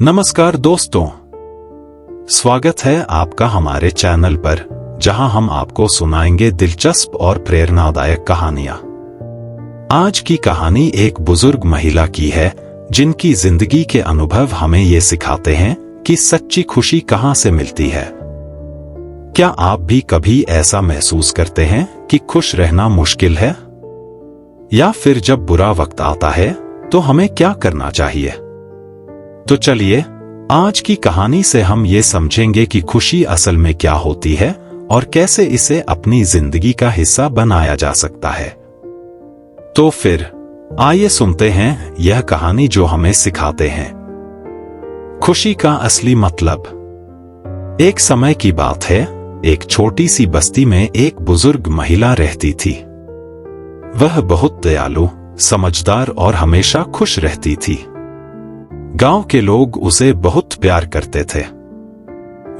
नमस्कार दोस्तों, स्वागत है आपका हमारे चैनल पर, जहां हम आपको सुनाएंगे दिलचस्प और प्रेरणादायक कहानियां। आज की कहानी एक बुजुर्ग महिला की है, जिनकी जिंदगी के अनुभव हमें ये सिखाते हैं कि सच्ची खुशी कहां से मिलती है। क्या आप भी कभी ऐसा महसूस करते हैं कि खुश रहना मुश्किल है? या फिर जब बुरा वक्त आता है तो हमें क्या करना चाहिए? तो चलिए, आज की कहानी से हम ये समझेंगे कि खुशी असल में क्या होती है और कैसे इसे अपनी जिंदगी का हिस्सा बनाया जा सकता है। तो फिर आइए सुनते हैं यह कहानी जो हमें सिखाते हैं खुशी का असली मतलब। एक समय की बात है, एक छोटी सी बस्ती में एक बुजुर्ग महिला रहती थी। वह बहुत दयालु, समझदार और हमेशा खुश रहती थी। गांव के लोग उसे बहुत प्यार करते थे।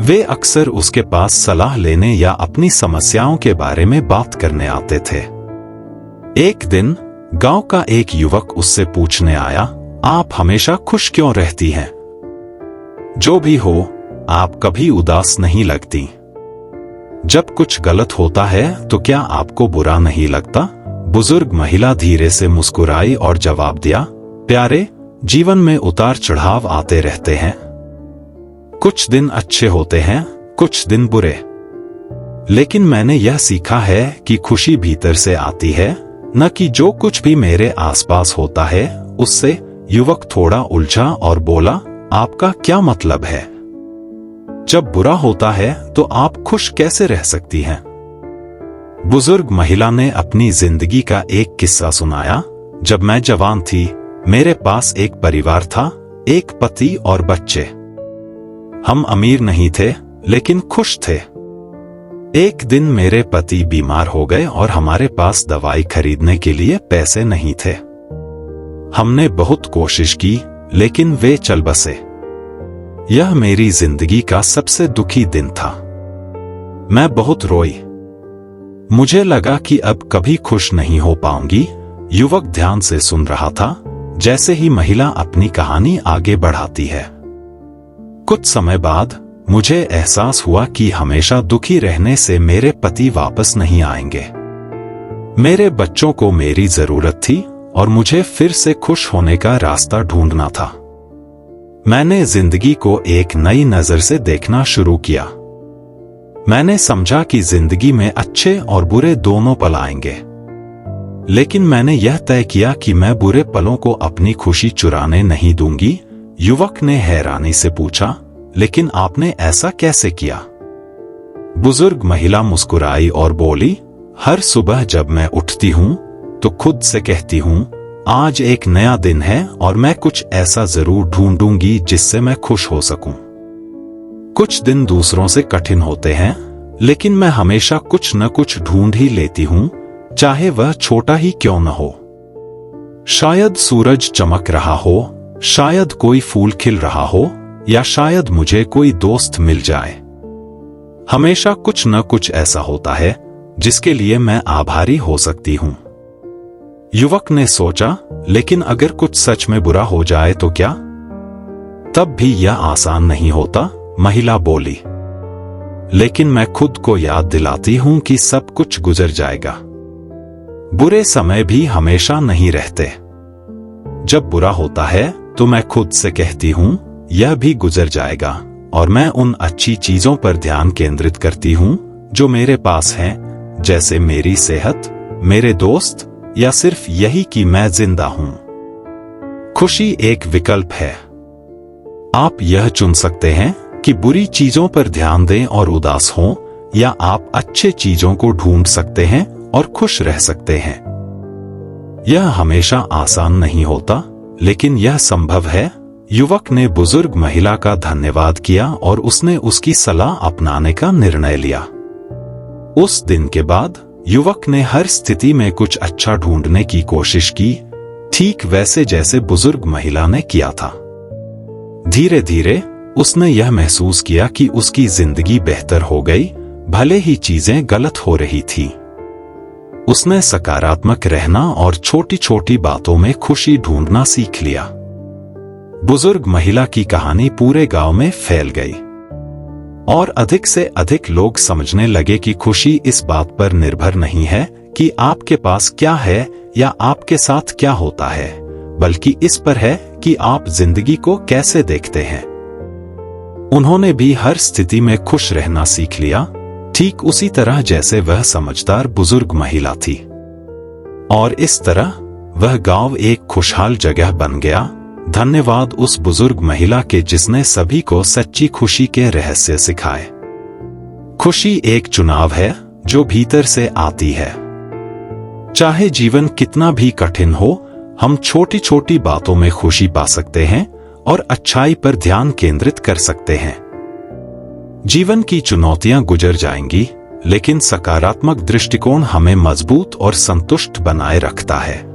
वे अक्सर उसके पास सलाह लेने या अपनी समस्याओं के बारे में बात करने आते थे। एक दिन गांव का एक युवक उससे पूछने आया, आप हमेशा खुश क्यों रहती हैं? जो भी हो, आप कभी उदास नहीं लगती। जब कुछ गलत होता है तो क्या आपको बुरा नहीं लगता? बुजुर्ग महिला धीरे से मुस्कुराई और जवाब दिया, प्यारे, जीवन में उतार चढ़ाव आते रहते हैं। कुछ दिन अच्छे होते हैं, कुछ दिन बुरे। लेकिन मैंने यह सीखा है कि खुशी भीतर से आती है, न कि जो कुछ भी मेरे आसपास होता है उससे। युवक थोड़ा उलझा और बोला, आपका क्या मतलब है? जब बुरा होता है तो आप खुश कैसे रह सकती हैं? बुजुर्ग महिला ने अपनी जिंदगी का एक किस्सा सुनाया। जब मैं जवान थी, मेरे पास एक परिवार था, एक पति और बच्चे। हम अमीर नहीं थे, लेकिन खुश थे। एक दिन मेरे पति बीमार हो गए और हमारे पास दवाई खरीदने के लिए पैसे नहीं थे। हमने बहुत कोशिश की, लेकिन वे चल बसे। यह मेरी जिंदगी का सबसे दुखी दिन था। मैं बहुत रोई। मुझे लगा कि अब कभी खुश नहीं हो पाऊंगी। युवक ध्यान से सुन रहा था, जैसे ही महिला अपनी कहानी आगे बढ़ाती है। कुछ समय बाद मुझे एहसास हुआ कि हमेशा दुखी रहने से मेरे पति वापस नहीं आएंगे। मेरे बच्चों को मेरी जरूरत थी और मुझे फिर से खुश होने का रास्ता ढूंढना था। मैंने जिंदगी को एक नई नजर से देखना शुरू किया। मैंने समझा कि जिंदगी में अच्छे और बुरे दोनों पल आएंगे। लेकिन मैंने यह तय किया कि मैं बुरे पलों को अपनी खुशी चुराने नहीं दूंगी। युवक ने हैरानी से पूछा, लेकिन आपने ऐसा कैसे किया? बुजुर्ग महिला मुस्कुराई और बोली, हर सुबह जब मैं उठती हूं तो खुद से कहती हूं, आज एक नया दिन है और मैं कुछ ऐसा जरूर ढूंढूंगी जिससे मैं खुश हो सकूं। कुछ दिन दूसरों से कठिन होते हैं, लेकिन मैं हमेशा कुछ न कुछ ढूंढ ही लेती हूं, चाहे वह छोटा ही क्यों न हो। शायद सूरज चमक रहा हो, शायद कोई फूल खिल रहा हो, या शायद मुझे कोई दोस्त मिल जाए। हमेशा कुछ न कुछ ऐसा होता है जिसके लिए मैं आभारी हो सकती हूं। युवक ने सोचा, लेकिन अगर कुछ सच में बुरा हो जाए तो क्या? तब भी यह आसान नहीं होता, महिला बोली। लेकिन मैं खुद को याद दिलाती हूं कि सब कुछ गुजर जाएगा। बुरे समय भी हमेशा नहीं रहते। जब बुरा होता है तो मैं खुद से कहती हूं, यह भी गुजर जाएगा, और मैं उन अच्छी चीजों पर ध्यान केंद्रित करती हूं जो मेरे पास हैं, जैसे मेरी सेहत, मेरे दोस्त, या सिर्फ यही कि मैं जिंदा हूं। खुशी एक विकल्प है। आप यह चुन सकते हैं कि बुरी चीजों पर ध्यान दें और उदास हों, या आप अच्छे चीजों को ढूंढ सकते हैं और खुश रह सकते हैं। यह हमेशा आसान नहीं होता, लेकिन यह संभव है। युवक ने बुजुर्ग महिला का धन्यवाद किया और उसने उसकी सलाह अपनाने का निर्णय लिया। उस दिन के बाद युवक ने हर स्थिति में कुछ अच्छा ढूंढने की कोशिश की, ठीक वैसे जैसे बुजुर्ग महिला ने किया था। धीरे धीरे उसने यह महसूस किया कि उसकी जिंदगी बेहतर हो गई, भले ही चीजें गलत हो रही थी। उसने सकारात्मक रहना और छोटी छोटी बातों में खुशी ढूंढना सीख लिया। बुजुर्ग महिला की कहानी पूरे गांव में फैल गई और अधिक से अधिक लोग समझने लगे कि खुशी इस बात पर निर्भर नहीं है कि आपके पास क्या है या आपके साथ क्या होता है, बल्कि इस पर है कि आप जिंदगी को कैसे देखते हैं। उन्होंने भी हर स्थिति में खुश रहना सीख लिया, ठीक उसी तरह जैसे वह समझदार बुजुर्ग महिला थी। और इस तरह वह गांव एक खुशहाल जगह बन गया। धन्यवाद उस बुजुर्ग महिला के जिसने सभी को सच्ची खुशी के रहस्य सिखाए। खुशी एक चुनाव है जो भीतर से आती है। चाहे जीवन कितना भी कठिन हो, हम छोटी छोटी बातों में खुशी पा सकते हैं और अच्छाई पर ध्यान केंद्रित कर सकते हैं। जीवन की चुनौतियां गुजर जाएंगी, लेकिन सकारात्मक दृष्टिकोण हमें मजबूत और संतुष्ट बनाए रखता है।